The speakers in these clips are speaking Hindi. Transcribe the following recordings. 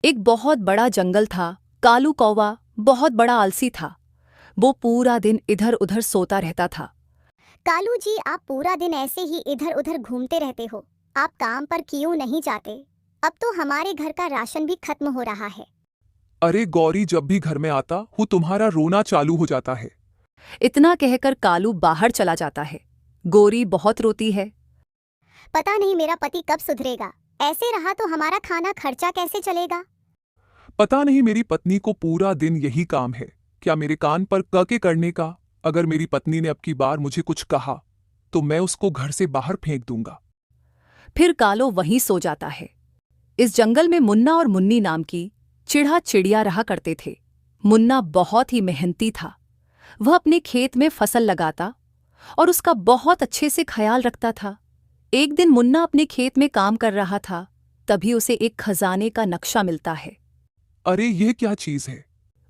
एक बहुत बड़ा जंगल था। कालू कौवा बहुत बड़ा आलसी था। वो पूरा दिन इधर उधर सोता रहता था। कालू जी, आप पूरा दिन ऐसे ही इधर उधर घूमते रहते हो। आप काम पर क्यों नहीं जाते? अब तो हमारे घर का राशन भी खत्म हो रहा है। अरे गौरी, जब भी घर में आता हूँ तुम्हारा रोना चालू हो जाता है। इतना कहकर कालू बाहर चला जाता है। गोरी बहुत रोती है। पता नहीं मेरा पति कब सुधरेगा। ऐसे रहा तो हमारा खाना खर्चा कैसे चलेगा? पता नहीं मेरी पत्नी को पूरा दिन यही काम है। क्या मेरे कान पर क के करने का? अगर मेरी पत्नी ने अब की बार मुझे कुछ कहा तो मैं उसको घर से बाहर फेंक दूंगा। फिर कालू वहीं सो जाता है। इस जंगल में मुन्ना और मुन्नी नाम की चिढ़ा चिड़िया रहा करते थे। मुन्ना बहुत ही मेहनती था। वह अपने खेत में फसल लगाता और उसका बहुत अच्छे से ख्याल रखता था। एक दिन मुन्ना अपने खेत में काम कर रहा था, तभी उसे एक खजाने का नक्शा मिलता है। अरे ये क्या चीज है?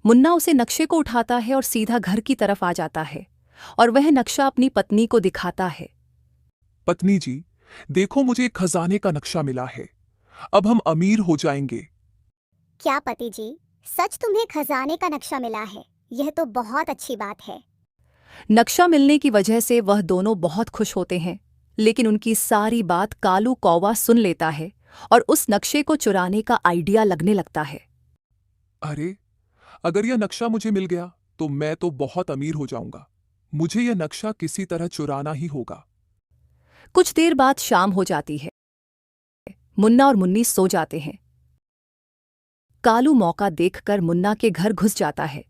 मुन्ना उसे नक्शे को उठाता है और सीधा घर की तरफ आ जाता है और वह नक्शा अपनी पत्नी को दिखाता है। पत्नी जी, देखो मुझे एक खजाने का नक्शा मिला है। अब हम अमीर हो जाएंगे। क्या पति जी, सच तुम्हें खजाने का नक्शा मिला है? यह तो बहुत अच्छी बात है। नक्शा मिलने की वजह से वह दोनों बहुत खुश होते हैं, लेकिन उनकी सारी बात कालू कौवा सुन लेता है और उस नक्शे को चुराने का आइडिया लगने लगता है। अरे, अगर यह नक्शा मुझे मिल गया तो मैं तो बहुत अमीर हो जाऊंगा। मुझे यह नक्शा किसी तरह चुराना ही होगा। कुछ देर बाद शाम हो जाती है। मुन्ना और मुन्नी सो जाते हैं। कालू मौका देखकर मुन्ना के घर घुस जाता है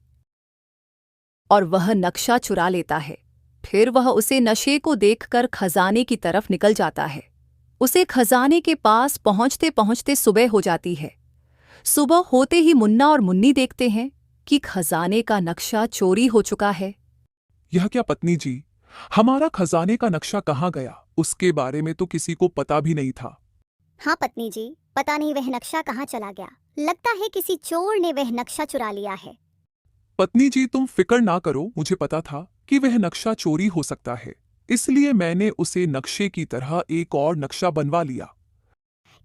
और वह नक्शा चुरा लेता है। फिर वह उसे नशे को देखकर खजाने की तरफ निकल जाता है। उसे खजाने के पास पहुंचते पहुंचते सुबह हो जाती है। सुबह होते ही मुन्ना और मुन्नी देखते हैं कि खजाने का नक्शा चोरी हो चुका है। यह क्या पत्नी जी, हमारा खजाने का नक्शा कहाँ गया? उसके बारे में तो किसी को पता भी नहीं था। हाँ पत्नी जी, पता नहीं वह नक्शा कहाँ चला गया। लगता है किसी चोर ने वह नक्शा चुरा लिया है। पत्नी जी, तुम फिक्र ना करो। मुझे पता था कि वह नक्शा चोरी हो सकता है, इसलिए मैंने उसे नक्शे की तरह एक और नक्शा बनवा लिया।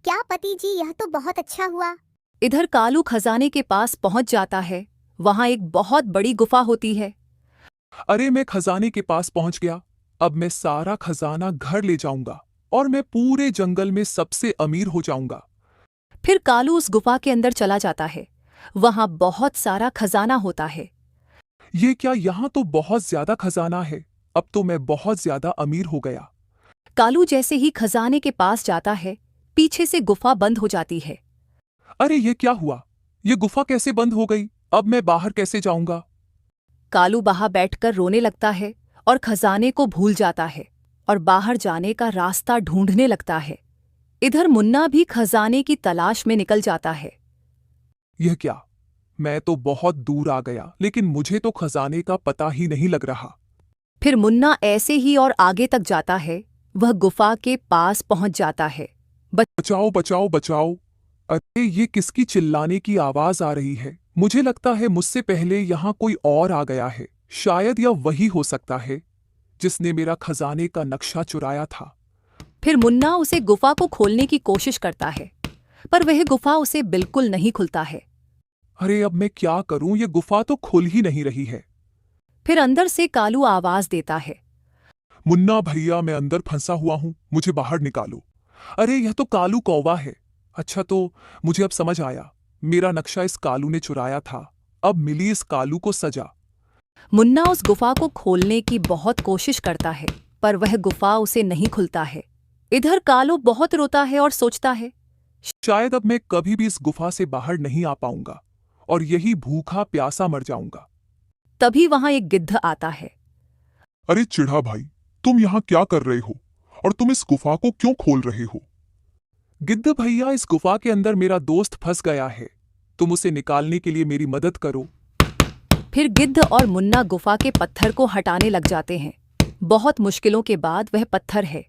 क्या पति जी, यह तो बहुत अच्छा हुआ। इधर कालू खजाने के पास पहुंच जाता है। वहां एक बहुत बड़ी गुफा होती है। अरे, मैं खजाने के पास पहुंच गया। अब मैं सारा खजाना घर ले जाऊंगा और मैं पूरे जंगल में सबसे अमीर हो जाऊंगा। फिर कालू उस गुफा के अंदर चला जाता है। वहां बहुत सारा खजाना होता है। ये क्या, यहाँ तो बहुत ज्यादा खजाना है। अब तो मैं बहुत ज्यादा अमीर हो गया। कालू जैसे ही खजाने के पास जाता है, पीछे से गुफा बंद हो जाती है। अरे ये क्या हुआ? ये गुफा कैसे बंद हो गई? अब मैं बाहर कैसे जाऊंगा? कालू बाहर बैठकर रोने लगता है और खजाने को भूल जाता है और बाहर जाने का रास्ता ढूंढने लगता है। इधर मुन्ना भी खजाने की तलाश में निकल जाता है। यह क्या, मैं तो बहुत दूर आ गया, लेकिन मुझे तो खजाने का पता ही नहीं लग रहा। फिर मुन्ना ऐसे ही और आगे तक जाता है। वह गुफा के पास पहुंच जाता है। बचाओ बचाओ बचाओ! अरे ये किसकी चिल्लाने की आवाज आ रही है? मुझे लगता है मुझसे पहले यहाँ कोई और आ गया है। शायद यह वही हो सकता है जिसने मेरा खजाने का नक्शा चुराया था। फिर मुन्ना उसे गुफा को खोलने की कोशिश करता है, पर वह गुफा उसे बिल्कुल नहीं खुलता है। अरे अब मैं क्या करूं? ये गुफा तो खुल ही नहीं रही है। फिर अंदर से कालू आवाज देता है। मुन्ना भैया, मैं अंदर फंसा हुआ हूं, मुझे बाहर निकालो। अरे यह तो कालू कौवा है। अच्छा, तो मुझे अब समझ आया, मेरा नक्शा इस कालू ने चुराया था। अब मिली इस कालू को सजा। मुन्ना उस गुफा को खोलने की बहुत कोशिश करता है, पर वह गुफा उसे नहीं खुलता है। इधर कालू बहुत रोता है और सोचता है, शायद अब मैं कभी भी इस गुफा से बाहर नहीं आ पाऊंगा और यही भूखा प्यासा मर जाऊंगा। तभी वहां एक गिद्ध आता है। अरे चिढ़ा भाई, तुम यहाँ क्या कर रहे हो और तुम इस गुफा को क्यों खोल रहे हो? गिद्ध भैया, इस गुफा के अंदर मेरा दोस्त फंस गया है। तुम उसे निकालने के लिए मेरी मदद करो। फिर गिद्ध और मुन्ना गुफा के पत्थर को हटाने लग जाते हैं। बहुत मुश्किलों के बाद वह पत्थर है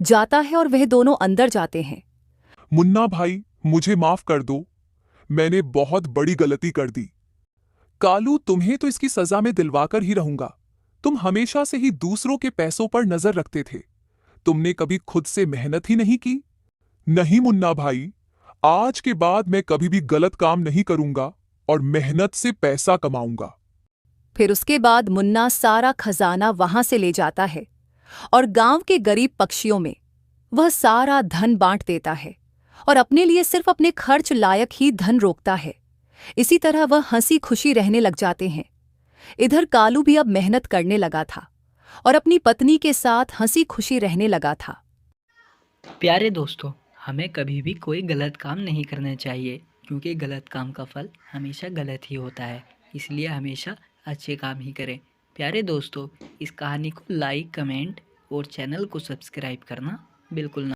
जाता है और वह दोनों अंदर जाते हैं। मुन्ना भाई, मुझे माफ कर दो। मैंने बहुत बड़ी गलती कर दी। कालू, तुम्हें तो इसकी सजा में दिलवाकर ही रहूंगा। तुम हमेशा से ही दूसरों के पैसों पर नजर रखते थे। तुमने कभी खुद से मेहनत ही नहीं की। नहीं मुन्ना भाई, आज के बाद मैं कभी भी गलत काम नहीं करूंगा और मेहनत से पैसा कमाऊंगा। फिर उसके बाद मुन्ना सारा खजाना वहां से ले जाता है और गांव के गरीब पक्षियों में वह सारा धन बांट देता है और अपने लिए सिर्फ अपने खर्च लायक ही धन रोकता है। इसी तरह वह हंसी खुशी रहने लग जाते हैं। इधर कालू भी अब मेहनत करने लगा था और अपनी पत्नी के साथ हंसी खुशी रहने लगा था। प्यारे दोस्तों, हमें कभी भी कोई गलत काम नहीं करना चाहिए, क्योंकि गलत काम का फल हमेशा गलत ही होता है। इसलिए हमेशा अच्छे काम ही करें। प्यारे दोस्तों, इस कहानी को लाइक, कमेंट और चैनल को सब्सक्राइब करना बिल्कुल ना